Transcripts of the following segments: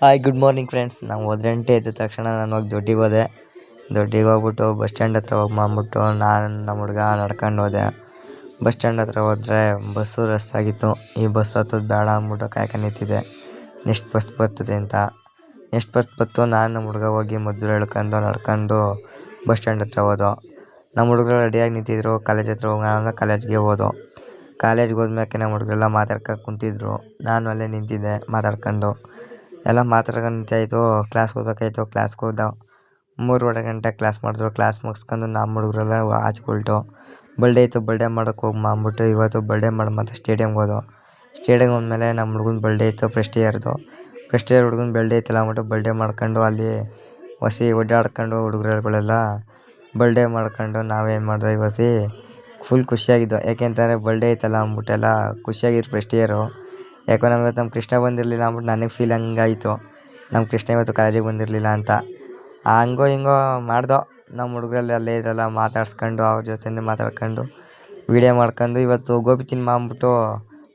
Hi good morning friends. ನಾವು ಹೋದ್ರೆಂಟೆ ಎದ್ದ ತಕ್ಷಣ ನಾನು ಹೋಗಿ ದೊಡ್ಡಿಗೆ ಹೋದೆ. ದೊಡ್ಡಿಗೆ ಹೋಗ್ಬಿಟ್ಟು ಬಸ್ ಸ್ಟ್ಯಾಂಡ್ ಹತ್ರ ಹೋಗಿ ಮಾಡ್ಬಿಟ್ಟು ನಾನು ನಮ್ಮ ಹುಡುಗ ನಡ್ಕೊಂಡು ಹೋದೆ. ಬಸ್ ಸ್ಟ್ಯಾಂಡ್ ಹತ್ರ ಹೋದರೆ ಬಸ್ಸು ರಸ್ ಆಗಿತ್ತು. ಈ ಬಸ್ ಹತ್ತೋದು ಬೇಡ ಅಂದ್ಬಿಟ್ಟು ಕಾಯ್ಕೊಂಡು ನಿಂತಿದ್ದೆ ನೆಕ್ಸ್ಟ್ ಬಸ್ ಬರ್ತದೆ ಅಂತ. ನೆಕ್ಸ್ಟ್ ಬಸ್ ಬತ್ತು. ನಾನು ನಮ್ಮ ಹುಡುಗ ಹೋಗಿ ಮೊದಲು ಹೇಳ್ಕೊಂಡು ನಡ್ಕೊಂಡು ಬಸ್ ಸ್ಟ್ಯಾಂಡ್ ಹತ್ರ ಹೋದೋ. ನಮ್ಮ ಹುಡುಗರು ರೆಡಿಯಾಗಿ ನಿಂತಿದ್ರು. ಕಾಲೇಜ್ ಹತ್ರ ಹೋಗೋಣ ಕಾಲೇಜ್ಗೆ ಹೋದೋ. ಕಾಲೇಜ್ಗೆ ಹೋದ್ಮೇಲೆ ನಮ್ಮ ಹುಡುಗರೆಲ್ಲ ಮಾತಾಡ್ಕೊಂಡು ಕುಂತಿದ್ರು. ನಾನು ಅಲ್ಲೇ ನಿಂತಿದ್ದೆ ಮಾತಾಡ್ಕೊಂಡು. ಎಲ್ಲ ಮಾತಾಡ್ಕೊಂಡು ನಿಂತಾಯಿತು. ಕ್ಲಾಸ್ಗೆ ಹೋಗ್ಬೇಕಾಯ್ತು. ಕ್ಲಾಸ್ಗೆ ಹೋದ 3:15 ಗಂಟೆ ಕ್ಲಾಸ್ ಮಾಡಿದ್ರು. ಕ್ಲಾಸ್ ಮುಗಿಸ್ಕೊಂಡು ನಮ್ಮ ಹುಡುಗರೆಲ್ಲ ಆಚ್ಕೊಳ್ತು. ಬರ್ಡೇ ಇತ್ತು. ಬರ್ಡೇ ಮಾಡೋಕ್ಕೆ ಹೋಗಿ ಮಾಡ್ಬಿಟ್ಟು ಇವತ್ತು ಬರ್ಡೇ ಮಾಡಿ ಮತ್ತೆ ಸ್ಟೇಡಿಯಮ್ಗೆ ಹೋದೋ. ಸ್ಟೇಡಿಯಮ್ಗೆ ಹೋದ್ಮೇಲೆ ನಮ್ಮ ಹುಡುಗನ ಬರ್ಡೇ ಇತ್ತು. ಫಸ್ಟ್ ಇಯರ್ ಹುಡುಗನ ಬರ್ಡೇ ಇತ್ತಲ್ಲ ಅಂದ್ಬಿಟ್ಟು ಬರ್ಡೇ ಮಾಡ್ಕೊಂಡು ಅಲ್ಲಿ ಹೊಸಿ ಓಡಾಡ್ಕೊಂಡು ಹುಡುಗರುಗಳೆಲ್ಲ ಬರ್ಡೇ ಮಾಡ್ಕೊಂಡು ನಾವೇನು ಮಾಡಿದ್ವಿ ಇವತ್ತು ಫುಲ್ ಖುಷಿಯಾಗಿದ್ದು. ಯಾಕೆಂತಂದರೆ ಬರ್ಡೇ ಇತ್ತಲ್ಲ ಅಂದ್ಬಿಟ್ಟೆಲ್ಲ ಖುಷಿಯಾಗಿರು ಫಸ್ಟ್ ಇಯರು. ಯಾಕೋ ನಮ್ಮ ಕೃಷ್ಣ ಬಂದಿರಲಿಲ್ಲ ಅಂದ್ಬಿಟ್ಟು ನನಗೆ ಫೀಲ್ ಹಂಗಾಯಿತು. ನಮ್ಮ ಕೃಷ್ಣ ಇವತ್ತು ಕಾಲೇಜಿಗೆ ಬಂದಿರಲಿಲ್ಲ ಅಂತ. ಹಂಗೋ ಹಿಂಗೋ ಮಾಡ್ದೋ. ನಮ್ಮ ಹುಡುಗರೆಲ್ಲ ಅಲ್ಲೇ ಇದ್ರಲ್ಲ ಮಾತಾಡ್ಸ್ಕೊಂಡು ಅವ್ರ ಜೊತೆ ಮಾತಾಡ್ಕೊಂಡು ವೀಡಿಯೋ ಮಾಡ್ಕೊಂಡು ಇವತ್ತು ಗೋಬಿ ತಿನ್ಬಂದ್ಬಿಟ್ಟು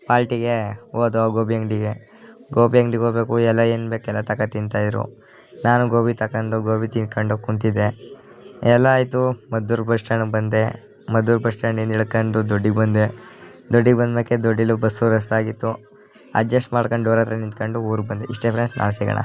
ಪಾಲ್ಟಿಗೆ ಹೋದೋ ಗೋಬಿ ಅಂಗಡಿಗೆ ಹೋಗ್ಬೇಕು. ಎಲ್ಲ ಏನು ಬೇಕೆಲ್ಲ ತಿಂತಾಯಿದ್ರು. ನಾನು ಗೋಬಿ ಗೋಬಿ ತಿನ್ಕೊಂಡು ಕುಂತಿದ್ದೆ. ಎಲ್ಲ ಆಯಿತು. ಮದ್ದೂರು ಬಸ್ ಸ್ಟ್ಯಾಂಡಿಗೆ ಬಂದೆ. ಮದ್ದೂರು ಬಸ್ ಸ್ಟ್ಯಾಂಡಿಂದ ಇಳ್ಕೊಂಡು ದೊಡ್ಡಿಗೆ ಬಂದೆ. ದೊಡ್ಡಿಗೆ ಬಂದ್ಮೇಲೆ ದೊಡ್ಡಿಲೂ ಬಸ್ಸು ರಸ್ ಆಗಿತ್ತು. ಅಡ್ಜಸ್ಟ್ ಮಾಡ್ಕೊಂಡು ಡೋರ್ ಹತ್ರ ನಿಂತ್ಕೊಂಡು ಊರಿಗೆ ಬಂದೆ. ಇಷ್ಟೇ ಫ್ರೆಂಡ್ಸ್, ನಾಳೆ ಸಿಗೋಣ.